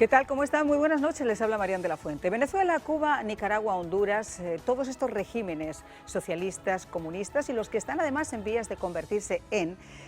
¿Qué tal? ¿Cómo están? Muy buenas noches, les habla Marian de la Fuente. Venezuela, Cuba, Nicaragua, Honduras, todos estos regímenes socialistas, comunistas y los que están además en vías de convertirse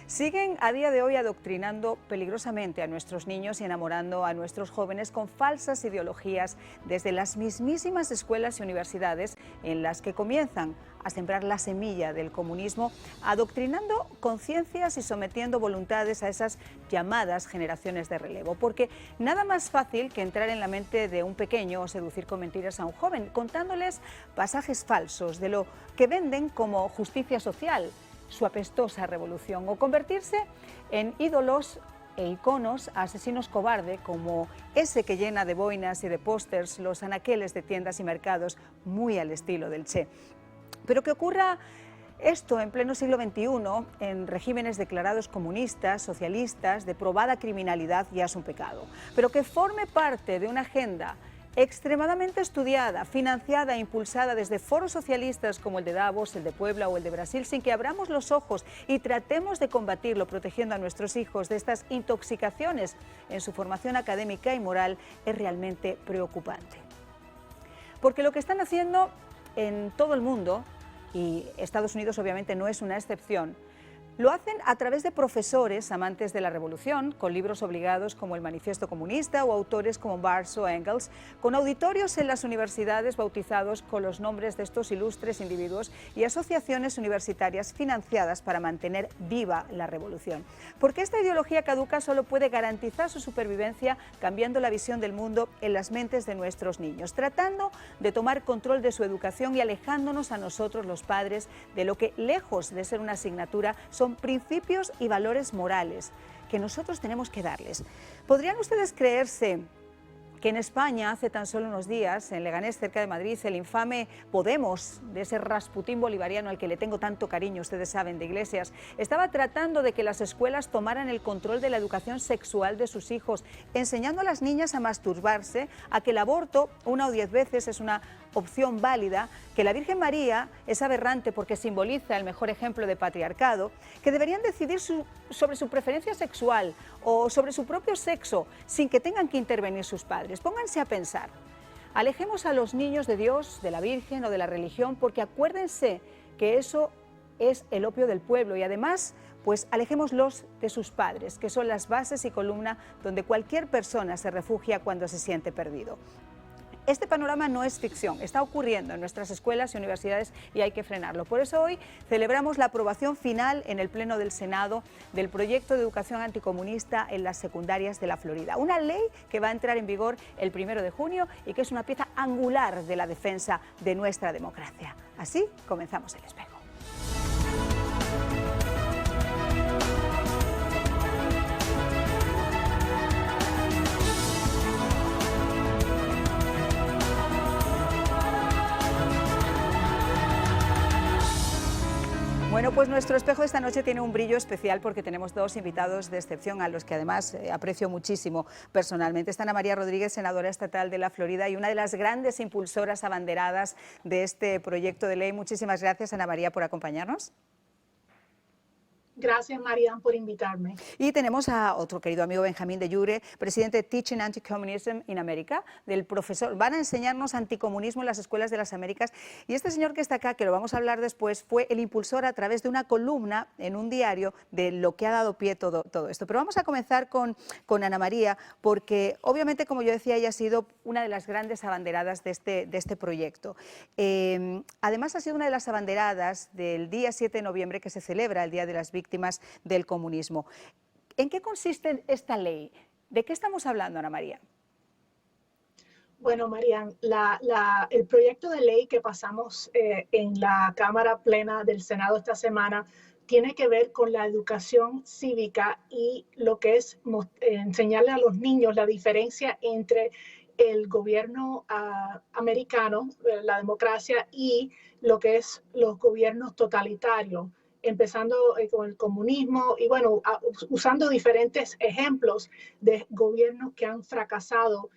siguen a día de hoy adoctrinando peligrosamente a nuestros niños y enamorando a nuestros jóvenes con falsas ideologías desde las mismísimas escuelas y universidades en las que comienzan a sembrar la semilla del comunismo, adoctrinando conciencias y sometiendo voluntades a esas llamadas generaciones de relevo. Porque nada más fácil que entrar en la mente de un pequeño o seducir con mentiras a un joven, contándoles pasajes falsos de lo que venden como justicia social, su apestosa revolución, o convertirse en ídolos e iconos a asesinos cobarde como ese que llena de boinas y de pósters los anaqueles de tiendas y mercados, muy al estilo del Che. Pero que ocurra esto en pleno siglo XXI, en regímenes declarados comunistas, socialistas, de probada criminalidad, ya es un pecado. Pero que forme parte de una agenda extremadamente estudiada, financiada e impulsada desde foros socialistas como el de Davos, el de Puebla o el de Brasil, sin que abramos los ojos y tratemos de combatirlo protegiendo a nuestros hijos de estas intoxicaciones en su formación académica y moral, es realmente preocupante. Porque lo que están haciendo en todo el mundo, y Estados Unidos obviamente no es una excepción, lo hacen a través de profesores amantes de la revolución, con libros obligados como el Manifiesto Comunista o autores como Marx o Engels, con auditorios en las universidades bautizados con los nombres de estos ilustres individuos y asociaciones universitarias financiadas para mantener viva la revolución. Porque esta ideología caduca solo puede garantizar su supervivencia cambiando la visión del mundo en las mentes de nuestros niños, tratando de tomar control de su educación y alejándonos a nosotros los padres de lo que, lejos de ser una asignatura, son principios y valores morales que nosotros tenemos que darles. ¿Podrían ustedes creerse que en España, hace tan solo unos días, en Leganés, cerca de Madrid, el infame Podemos, de ese Rasputín bolivariano al que le tengo tanto cariño, ustedes saben, de Iglesias, estaba tratando de que las escuelas tomaran el control de la educación sexual de sus hijos, enseñando a las niñas a masturbarse, a que el aborto 1 o 10 veces es una opción válida, que la Virgen María es aberrante porque simboliza el mejor ejemplo de patriarcado, que deberían decidir sobre su preferencia sexual o sobre su propio sexo sin que tengan que intervenir sus padres. Pónganse a pensar. Alejemos a los niños de Dios, de la Virgen o de la religión, porque acuérdense que eso es el opio del pueblo y además, pues alejémoslos de sus padres, que son las bases y columna donde cualquier persona se refugia cuando se siente perdido. Este panorama no es ficción, está ocurriendo en nuestras escuelas y universidades y hay que frenarlo. Por eso hoy celebramos la aprobación final en el Pleno del Senado del proyecto de educación anticomunista en las secundarias de la Florida. Una ley que va a entrar en vigor el 1 de junio y que es una pieza angular de la defensa de nuestra democracia. Así comenzamos el espejo. Bueno, pues nuestro espejo esta noche tiene un brillo especial porque tenemos dos invitados de excepción a los que además aprecio muchísimo personalmente. Está Ana María Rodríguez, senadora estatal de la Florida y una de las grandes impulsoras abanderadas de este proyecto de ley. Muchísimas gracias, Ana María, por acompañarnos. Gracias, Marian, por invitarme. Y tenemos a otro querido amigo, Benjamín de Jure, presidente de Teaching Anti-Communism in America, del profesor. Van a enseñarnos anticomunismo en las escuelas de las Américas. Y este señor que está acá, que lo vamos a hablar después, fue el impulsor a través de una columna en un diario de lo que ha dado pie todo esto. Pero vamos a comenzar con Ana María, porque obviamente, como yo decía, ella ha sido una de las grandes abanderadas de este proyecto. Además, ha sido una de las abanderadas del día 7 de noviembre, que se celebra el Día de las Víctimas del comunismo. ¿En qué consiste esta ley? ¿De qué estamos hablando, Ana María? Bueno, Marian, el proyecto de ley que pasamos en la Cámara Plena del Senado esta semana tiene que ver con la educación cívica y lo que es enseñarle a los niños la diferencia entre el gobierno americano, la democracia, y lo que es los gobiernos totalitarios, empezando con el comunismo y bueno, usando diferentes ejemplos de gobiernos que han fracasado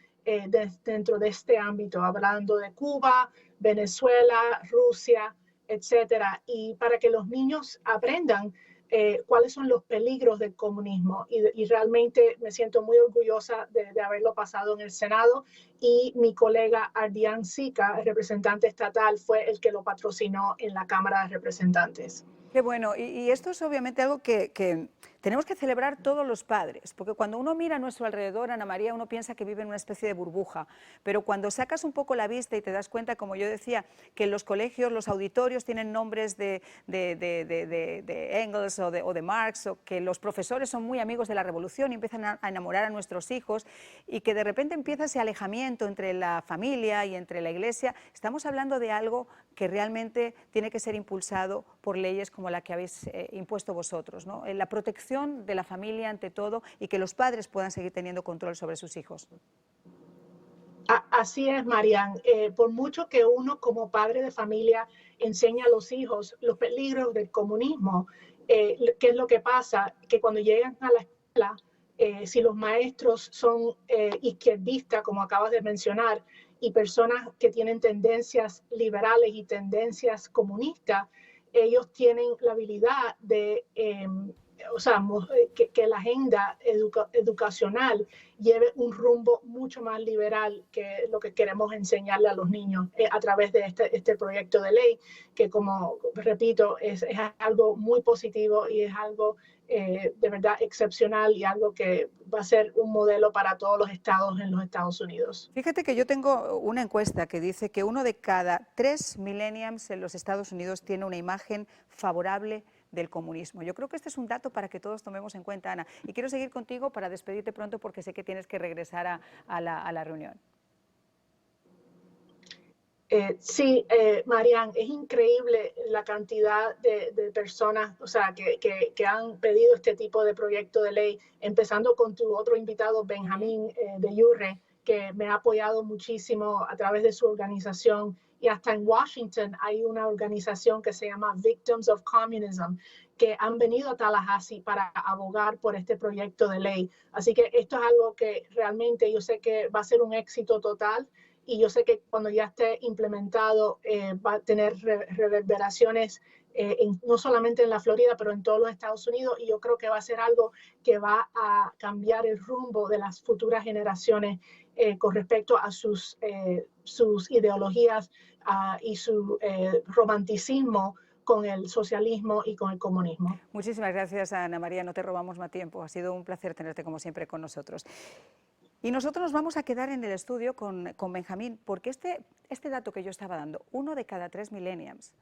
dentro de este ámbito, hablando de Cuba, Venezuela, Rusia, etcétera. Y para que los niños aprendan cuáles son los peligros del comunismo. Y realmente me siento muy orgullosa de haberlo pasado en el Senado, y mi colega Ardian Sika, el representante estatal, fue el que lo patrocinó en la Cámara de Representantes. Qué bueno, y esto es obviamente algo que tenemos que celebrar todos los padres, porque cuando uno mira a nuestro alrededor, Ana María, uno piensa que vive en una especie de burbuja, pero cuando sacas un poco la vista y te das cuenta, como yo decía, que en los colegios los auditorios tienen nombres de Engels o de Marx, o que los profesores son muy amigos de la revolución y empiezan a enamorar a nuestros hijos, y que de repente empieza ese alejamiento entre la familia y entre la iglesia, estamos hablando de algo que realmente tiene que ser impulsado por leyes como la que habéis impuesto vosotros, ¿no? La protección de la familia ante todo, y que los padres puedan seguir teniendo control sobre sus hijos. Así es, Marian. Por mucho que uno como padre de familia enseña a los hijos los peligros del comunismo, ¿qué es lo que pasa? Que cuando llegan a la escuela, si los maestros son izquierdistas, como acabas de mencionar, y personas que tienen tendencias liberales y tendencias comunistas, ellos tienen la habilidad de, que la agenda educacional lleve un rumbo mucho más liberal que lo que queremos enseñarle a los niños a través de este proyecto de ley, que, como repito, es algo muy positivo y es algo de verdad excepcional, y algo que va a ser un modelo para todos los estados en los Estados Unidos. Fíjate que yo tengo una encuesta que dice que 1 de cada 3 millennials en los Estados Unidos tiene una imagen favorable del comunismo. Yo creo que este es un dato para que todos tomemos en cuenta, Ana. Y quiero seguir contigo para despedirte pronto, porque sé que tienes que regresar a la reunión. Sí, Marian, es increíble la cantidad de personas, o sea, que han pedido este tipo de proyecto de ley, empezando con tu otro invitado, Benjamín de Yurre, que me ha apoyado muchísimo a través de su organización. Y hasta en Washington hay una organización que se llama Victims of Communism, que han venido a Tallahassee para abogar por este proyecto de ley. Así que esto es algo que realmente yo sé que va a ser un éxito total, y yo sé que cuando ya esté implementado va a tener reverberaciones no solamente en la Florida, pero en todos los Estados Unidos, y yo creo que va a ser algo que va a cambiar el rumbo de las futuras generaciones con respecto a sus ideologías y su romanticismo con el socialismo y con el comunismo. Muchísimas gracias, Ana María, no te robamos más tiempo, ha sido un placer tenerte como siempre con nosotros. Y nosotros nos vamos a quedar en el estudio con Benjamín, porque este dato que yo estaba dando, 1 de cada 3 millennials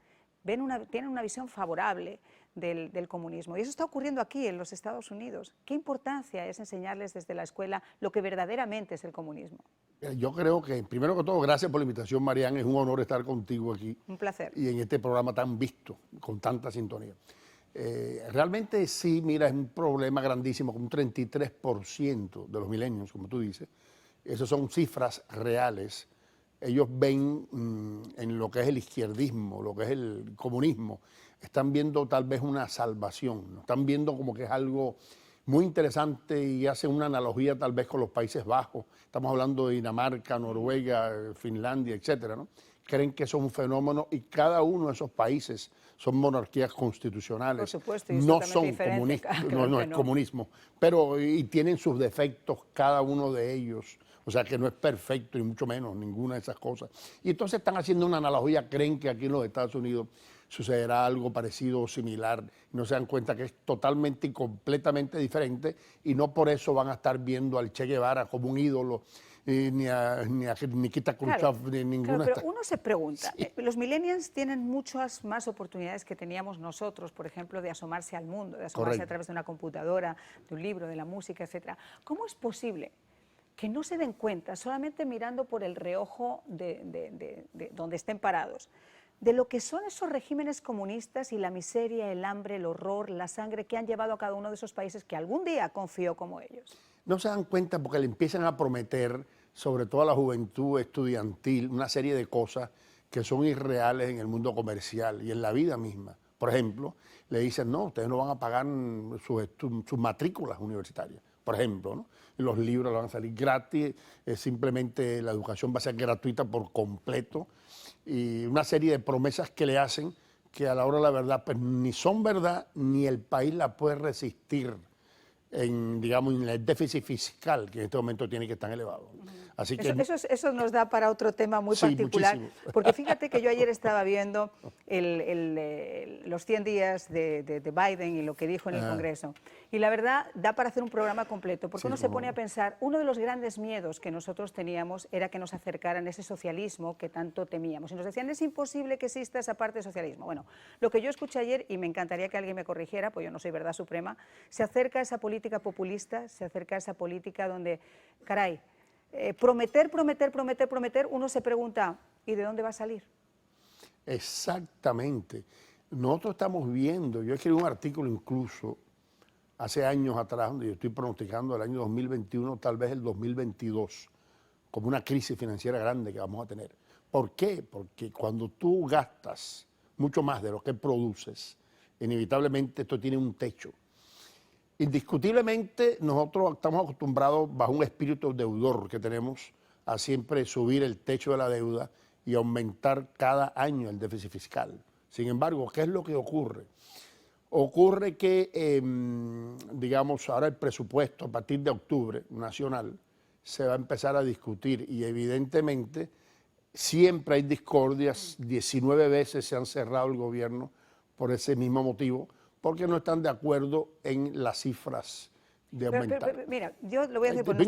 tienen una visión favorable del comunismo. Y eso está ocurriendo aquí en los Estados Unidos. ¿Qué importancia es enseñarles desde la escuela lo que verdaderamente es el comunismo? Yo creo que, primero que todo, gracias por la invitación, Marian. Es un honor estar contigo aquí. Un placer. Y en este programa tan visto, con tanta sintonía. Realmente sí, mira, es un problema grandísimo, con un 33% de los millennials, como tú dices. Esas son cifras reales. Ellos ven en lo que es el izquierdismo, lo que es el comunismo, están viendo tal vez una salvación, ¿no? Están viendo como que es algo muy interesante, y hacen una analogía tal vez con los Países Bajos. Estamos hablando de Dinamarca, Noruega, Finlandia, etcétera, ¿no? Creen que son un fenómeno, y cada uno de esos países son monarquías constitucionales. Por supuesto, y no son comunistas, claro no es no. comunismo, pero y tienen sus defectos cada uno de ellos. O sea que no es perfecto, ni mucho menos, ninguna de esas cosas. Y entonces están haciendo una analogía, creen que aquí en los Estados Unidos sucederá algo parecido o similar, y no se dan cuenta que es totalmente y completamente diferente, y no por eso van a estar viendo al Che Guevara como un ídolo, ni a Nikita Khrushchev, ni ninguna de pero estas. uno se pregunta, los millennials tienen muchas más oportunidades que teníamos nosotros, por ejemplo, de asomarse al mundo, de asomarse a través de una computadora, de un libro, de la música, etcétera. ¿Cómo es posible que no se den cuenta, solamente mirando por el reojo de donde estén parados, de lo que son esos regímenes comunistas y la miseria, el hambre, el horror, la sangre que han llevado a cada uno de esos países que algún día confió como ellos? No se dan cuenta porque le empiezan a prometer, sobre todo a la juventud estudiantil, una serie de cosas que son irreales en el mundo comercial y en la vida misma. Por ejemplo, le dicen, no, ustedes no van a pagar sus matrículas universitarias, por ejemplo, ¿no? Y los libros van a salir gratis, simplemente la educación va a ser gratuita por completo, y una serie de promesas que le hacen que a la hora de la verdad pues ni son verdad ni el país la puede resistir en, digamos, en el déficit fiscal que en este momento tiene que estar elevado. Así que eso nos da para otro tema muy sí, particular, muchísimo. porque fíjate que yo ayer estaba viendo los 100 días de Biden y lo que dijo en el Congreso, y la verdad da para hacer un programa completo, porque Sí, uno se pone a pensar, uno de los grandes miedos que nosotros teníamos era que nos acercaran ese socialismo que tanto temíamos, y nos decían, es imposible que exista esa parte de socialismo. Bueno, lo que yo escuché ayer, y me encantaría que alguien me corrigiera, pues yo no soy verdad suprema, se acerca a esa política populista, se acerca a esa política donde, caray, prometer, uno se pregunta, ¿y de dónde va a salir? Exactamente. Nosotros estamos viendo, yo escribí un artículo incluso hace años atrás, donde yo estoy pronosticando el año 2021, tal vez el 2022, como una crisis financiera grande que vamos a tener. ¿Por qué? Porque cuando tú gastas mucho más de lo que produces, inevitablemente esto tiene un techo. Indiscutiblemente nosotros estamos acostumbrados bajo un espíritu deudor que tenemos a siempre subir el techo de la deuda y aumentar cada año el déficit fiscal. Sin embargo, ¿qué es lo que ocurre? Ocurre que, digamos, ahora el presupuesto a partir de octubre nacional se va a empezar a discutir y evidentemente siempre hay discordias, 19 veces se han cerrado el gobierno por ese mismo motivo, porque no están de acuerdo en las cifras de aumentar. Pero, mira, yo lo voy a decir, pues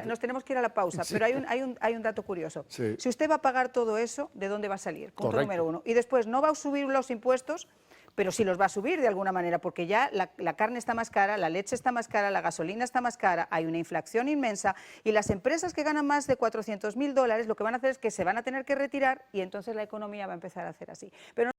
nos tenemos que ir a la pausa, sí. Pero hay un dato curioso. Sí. Si usted va a pagar todo eso, ¿de dónde va a salir? Punto Correcto. Número uno. Y después no va a subir los impuestos, pero sí los va a subir de alguna manera, porque ya la carne está más cara, la leche está más cara, la gasolina está más cara, hay una inflación inmensa y las empresas que ganan más de $400.000 lo que van a hacer es que se van a tener que retirar y entonces la economía va a empezar a hacer así. Pero